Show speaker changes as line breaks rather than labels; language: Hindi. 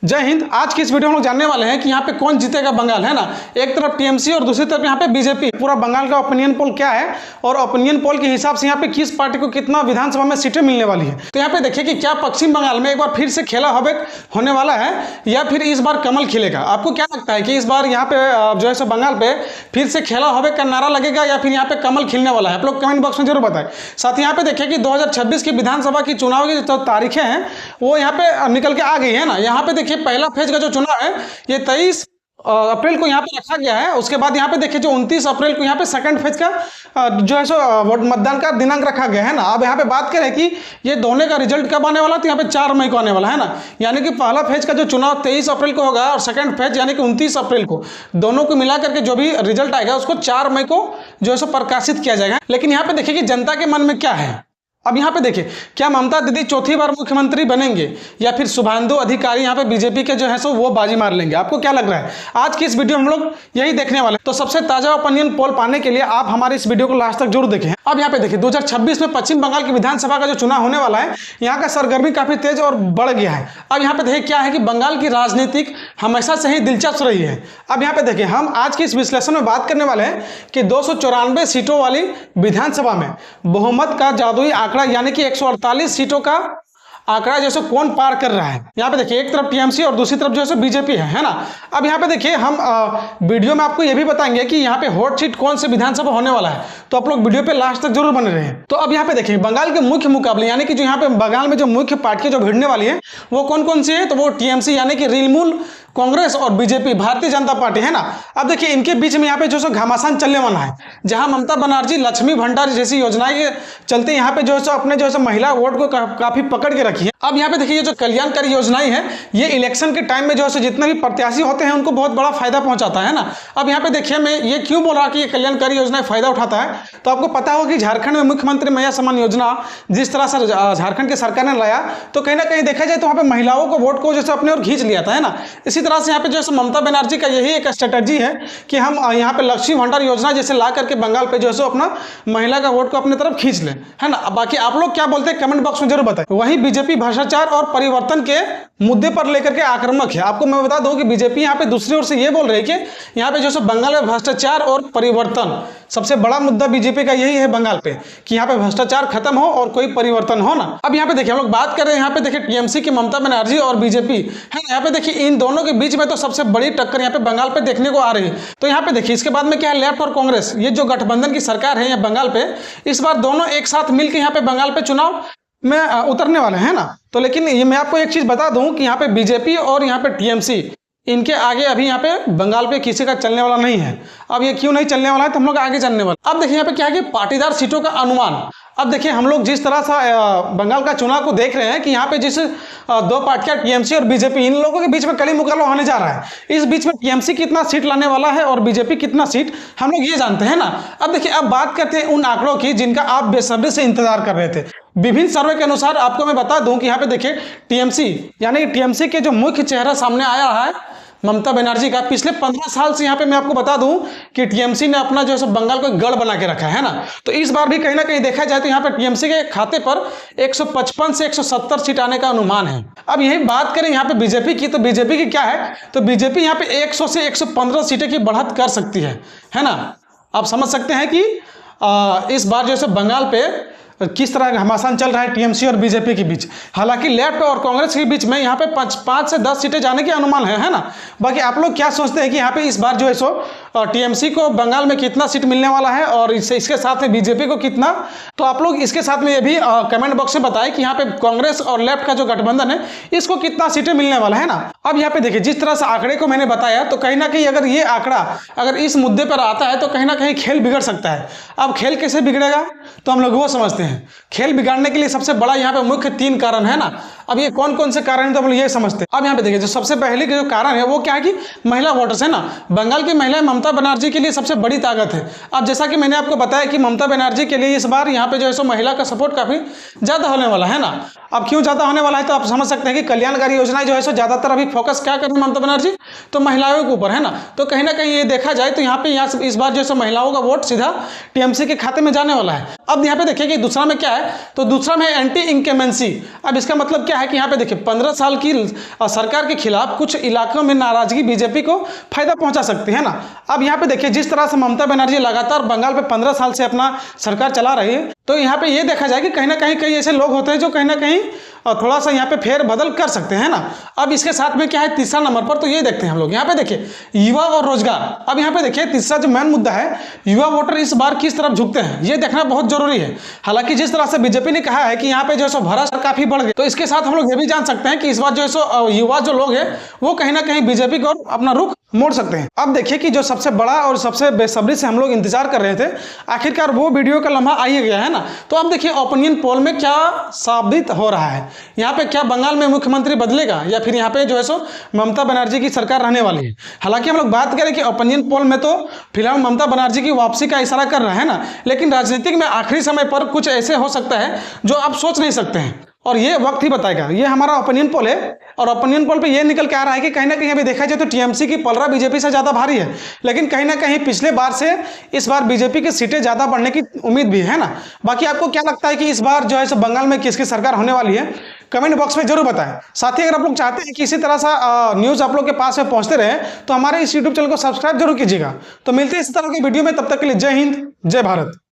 जय हिंद। आज की इस वीडियो में हम लोग जानने वाले हैं कि यहाँ पे कौन जीतेगा बंगाल, है ना। एक तरफ टीएमसी और दूसरी तरफ यहाँ पे बीजेपी। पूरा बंगाल का ओपिनियन पोल क्या है और ओपिनियन पोल के हिसाब से यहाँ पे किस पार्टी को कितना विधानसभा में सीटें मिलने वाली है। तो यहाँ पे देखिए कि क्या पश्चिम बंगाल में एक बार फिर से खेला होने वाला है या फिर इस बार कमल खिलेगा। आपको क्या लगता है कि इस बार यहाँ पे जो है सो बंगाल पे फिर से खेला होवे का नारा लगेगा या फिर यहाँ पे कमल खिलने वाला है? आप लोग कमेंट बॉक्स में जरूर बताएं। साथ ही यहाँ पे देखिए कि 2026 की विधानसभा की चुनाव की जो तारीखें हैं वो यहाँ पे निकल के आ गई है ना। यहाँ पे देखिए पहला फेज का जो चुनाव है ये 23 अप्रैल को यहाँ पे रखा गया है। उसके बाद यहाँ पे देखिए जो 29 अप्रैल को यहाँ पे सेकंड फेज का जो है सो मतदान का दिनांक रखा गया है ना। अब यहाँ पे बात करें कि ये दोनों का रिजल्ट कब आने वाला, तो यहाँ पे 4 मई को आने वाला है ना। यानी कि पहला फेज का जो चुनाव 23 अप्रैल को होगा और सेकंड फेज यानी कि 29 अप्रैल को, दोनों को मिला करके जो भी रिजल्ट आएगा उसको 4 मई को जो है सो प्रकाशित किया जाएगा। लेकिन यहाँ पे देखिए कि जनता के मन में क्या है। अब यहाँ पे देखिए क्या ममता दीदी चौथी बार मुख्यमंत्री बनेंगे या फिर शुभेंदु अधिकारी यहाँ पे बीजेपी के जो है सो वो बाजी मार लेंगे? आपको क्या लग रहा है? आज की इस वीडियो में हम लोग यही देखने वाले हैं। तो सबसे ताजा ओपिनियन पोल पाने के लिए आप हमारे इस वीडियो को लास्ट तक जरूर देखें। अब यहाँ पे देखिए 2026 में पश्चिम बंगाल की विधानसभा का जो चुनाव होने वाला है, यहाँ का सरगर्मी काफी तेज और बढ़ गया है। अब यहाँ पे देखिए क्या है कि बंगाल की राजनीतिक हमेशा से ही दिलचस्प रही है। अब यहाँ पे देखिए हम आज की इस विश्लेषण में बात करने वाले हैं कि 294 सीटों वाली विधानसभा में बहुमत का जादुई आंकड़ा यानी कि 148 सीटों का आंकड़ा जैसे कौन पार कर रहा है। यहाँ पे देखिए एक तरफ टीएमसी और दूसरी तरफ जो है बीजेपी है ना। अब यहाँ पे देखिए हम वीडियो में आपको ये भी बताएंगे कि यहाँ पे हॉट सीट कौन से विधानसभा होने वाला है, तो आप लोग वीडियो पे लास्ट तक जरूर बने रहे। तो अब यहाँ पे देखिए बंगाल के मुख्य मुकाबले यानी कि जो यहाँ पे बंगाल में जो मुख्य पार्टी जो भिड़ने वाली है वो कौन कौन सी है, तो वो टीएमसी यानी कि तृणमूल कांग्रेस और बीजेपी भारतीय जनता पार्टी है ना। अब देखिए इनके बीच में यहाँ पे जो सो घमासान चलने वाला है, जहां ममता बनर्जी लक्ष्मी भंडार जैसी योजनाएं के चलते यहाँ पे जो है अपने जो है महिला वोट को काफी पकड़ के रखी है। अब यहाँ पे देखिए ये जो कल्याणकारी योजनाएं हैं ये इलेक्शन के टाइम में जो है जितने भी प्रत्याशी होते हैं उनको बहुत बड़ा फायदा पहुंचाता है ना। अब यहाँ पे देखिए मैं ये क्यों बोल रहा कि ये कल्याणकारी योजनाएं फायदा उठाता है, तो आपको पता होगा कि झारखंड में मुख्यमंत्री मैया सम्मान योजना जिस तरह से झारखंड की सरकार ने लाया, तो कहीं ना कहीं देखा जाए तो वहाँ पे महिलाओं को वोट को जैसे अपने और खींच लिया था, है ना। इसी तरह से यहाँ पे जो है ममता बनर्जी का यही एक स्ट्रेटजी है कि हम यहाँ पे लक्ष्मी भंडार योजना जैसे ला करके बंगाल पे जो है अपना महिला का वोट को अपनी तरफ खींच लें, है ना। बाकी आप लोग क्या बोलते हैं कमेंट बॉक्स में जरूर बताएं। वहीं बीजेपी भ्रष्टाचार और परिवर्तन के मुद्दे पर लेकर के आक्रामक है। आपको मैं बता दूं कि बीजेपी यहाँ पे दूसरी ओर से ये बोल रही है कि यहाँ पे जो है बंगाल में भ्रष्टाचार और परिवर्तन सबसे बड़ा मुद्दा बीजेपी का यही है बंगाल पे कि यहाँ पे भ्रष्टाचार खत्म हो और कोई परिवर्तन हो ना। अब यहाँ पे देखिए हम लोग बात कर रहे हैं यहाँ पे देखिए टीएमसी की ममता बनर्जी और बीजेपी है। यहाँ पे देखिए इन दोनों के बीच में तो सबसे बड़ी टक्कर यहाँ पे बंगाल पे देखने को आ रही है। तो यहाँ पे देखिए इसके बाद में क्या है, लेफ्ट और कांग्रेस ये जो गठबंधन की सरकार है यहाँ बंगाल पे, इस बार दोनों एक साथ मिलकर यहाँ पे बंगाल पे चुनाव में उतरने वाले हैं ना। तो लेकिन ये मैं आपको एक चीज बता दूं कि यहाँ पे बीजेपी और यहाँ पे टीएमसी इनके आगे अभी यहाँ पे बंगाल पे किसी का चलने वाला नहीं है। अब ये क्यों नहीं चलने वाला है तो हम लोग आगे जानने वाले। अब देखिए यहाँ पे क्या है कि पाटीदार सीटों का अनुमान। अब देखिए हम लोग जिस तरह से बंगाल का चुनाव को देख रहे हैं कि यहाँ पे जिस दो पार्टियां टीएमसी और बीजेपी इन लोगों के बीच में कड़ी मुकाबला होने जा रहा है। इस बीच में टीएमसी कितना सीट लाने वाला है और बीजेपी कितना सीट, हम लोग ये जानते हैं ना। अब देखिए अब बात करते हैं उन आंकड़ों की जिनका आप बेसब्री से इंतजार कर रहे थे। विभिन्न सर्वे के अनुसार आपको मैं बता दूं कि यहाँ पे देखिए टीएमसी यानी टीएमसी के जो मुख्य चेहरा सामने आया है ममता बनर्जी का, पिछले 15 साल से यहाँ पे मैं आपको बता दूं कि टीएमसी ने अपना जो है बंगाल को गढ़ बना के रखा है ना। तो इस बार भी कहीं ना कहीं देखा जाए तो यहाँ पे टीएमसी के खाते पर 155 से 170 सीट आने का अनुमान है। अब यही बात करें यहाँ पे बीजेपी की, तो बीजेपी की क्या है, तो बीजेपी यहाँ पे 100 से 115 सीटें की बढ़त कर सकती है ना। आप समझ सकते हैं कि इस बार जो है बंगाल पे किस तरह का घमासान चल रहा है टीएमसी और बीजेपी के बीच। हालांकि लेफ्ट और कांग्रेस के बीच में यहाँ पे 5 से 10 सीटें जाने के अनुमान है ना। बाकी आप लोग क्या सोचते हैं कि यहाँ पे इस बार जो है सो टीएमसी को बंगाल में कितना सीट मिलने वाला है और इसके साथ में बीजेपी को कितना, तो आप लोग इसके साथ में ये भी कमेंट बॉक्स में बताएं कि यहाँ पे कांग्रेस और लेफ्ट का जो गठबंधन है इसको कितना सीटें मिलने वाला है ना। अब यहाँ पे देखिए जिस तरह से आंकड़े को मैंने बताया, तो कहीं ना कहीं अगर ये आंकड़ा अगर इस मुद्दे पर आता है तो कहीं ना कहीं खेल बिगड़ सकता है। अब खेल कैसे बिगड़ेगा तो हम लोग वो समझते हैं। खेल बिगाड़ने के लिए सबसे बड़ा यहाँ पे मुख्य 3 कारण है ना। अब ये कौन कौन से कारण है तो हम लोग ये समझते हैं। अब यहाँ पे देखिए जो सबसे पहले के जो कारण है वो क्या है कि महिला वोटर्स है ना। बंगाल की महिलाएं ममता बनर्जी के लिए सबसे बड़ी ताकत है। अब जैसा कि मैंने आपको बताया कि ममता बनर्जी के लिए इस बार यहाँ पे जो है सो महिला का सपोर्ट काफी ज्यादा होने वाला है ना। अब क्यों ज़्यादा होने वाला है, तो आप समझ सकते हैं कि कल्याणकारी योजनाएं जो है सो ज़्यादातर अभी फोकस क्या कर रही है ममता बनर्जी, तो महिलाओं के ऊपर है ना। तो कहीं ना कहीं ये देखा जाए तो यहाँ पे इस बार जो है सो महिलाओं का वोट सीधा टीएमसी के खाते में जाने वाला है। अब यहाँ पे देखिए कि दूसरा में क्या है, तो दूसरा में एंटी इंकमेंसी। अब इसका मतलब क्या है कि यहाँ पे देखिए 15 साल की सरकार के खिलाफ कुछ इलाकों में नाराजगी बीजेपी को फायदा पहुंचा सकती है ना। अब यहाँ पे देखिए जिस तरह से ममता बनर्जी लगातार बंगाल पे 15 साल से अपना सरकार चला रही है, तो यहाँ पे ये देखा जाए कि कहीं ना कहीं कई ऐसे लोग होते हैं जो कहीं ना कहीं थोड़ा सा यहाँ पे फेर बदल कर सकते हैं ना। अब इसके साथ में क्या है तीसरा नंबर पर, तो ये देखते हैं हम लोग यहाँ पे देखिए युवा और रोजगार। अब यहाँ पे देखिए तीसरा जो मेन मुद्दा है, युवा वोटर इस बार किस तरफ झुकते हैं, ये देखना बहुत जरूरी है। हालांकि जिस तरह से बीजेपी ने कहा है कि यहाँ पे जो है सो भ्रष्ट काफी बढ़ गए, तो इसके साथ हम लोग ये भी जान सकते हैं कि इस बार जो है सो युवा जो लोग हैं वो कहीं ना कहीं बीजेपी को अपना रुख मोड़ सकते हैं। अब देखिए कि जो सबसे बड़ा और सबसे बेसब्री से हम लोग इंतजार कर रहे थे, आखिरकार वो वीडियो का लम्हा आ ही गया है ना। तो अब देखिए ओपिनियन पोल में क्या साबित हो रहा है, यहाँ पे क्या बंगाल में मुख्यमंत्री बदलेगा या फिर यहाँ पे जो है सो ममता बनर्जी की सरकार रहने वाली है। हालांकि हम लोग बात करें कि ओपिनियन पोल में तो फिलहाल ममता बनर्जी की वापसी का इशारा कर रहा है ना, लेकिन राजनीतिक में आखिरी समय पर कुछ ऐसे हो सकता है जो आप सोच नहीं सकते हैं, और ये वक्त ही बताएगा। ये हमारा ओपिनियन पोल है, और ओपिनियन पोल पे ये निकल के आ रहा है कि कहीं ना कहीं अभी देखा जाए तो टीएमसी की पलड़ा बीजेपी से ज़्यादा भारी है, लेकिन कहीं ना कहीं पिछले बार से इस बार बीजेपी की सीटें ज़्यादा बढ़ने की उम्मीद भी है ना। बाकी आपको क्या लगता है कि इस बार जो है सो बंगाल में किसकी सरकार होने वाली है, कमेंट बॉक्स में जरूर बताएं। साथ ही अगर आप लोग चाहते हैं कि इसी तरह सा न्यूज़ आप लोग के पास में पहुंचते रहे, तो हमारे इस यूट्यूब चैनल को सब्सक्राइब जरूर कीजिएगा। तो मिलते हैं इस तरह की वीडियो में, तब तक के लिए जय हिंद जय भारत।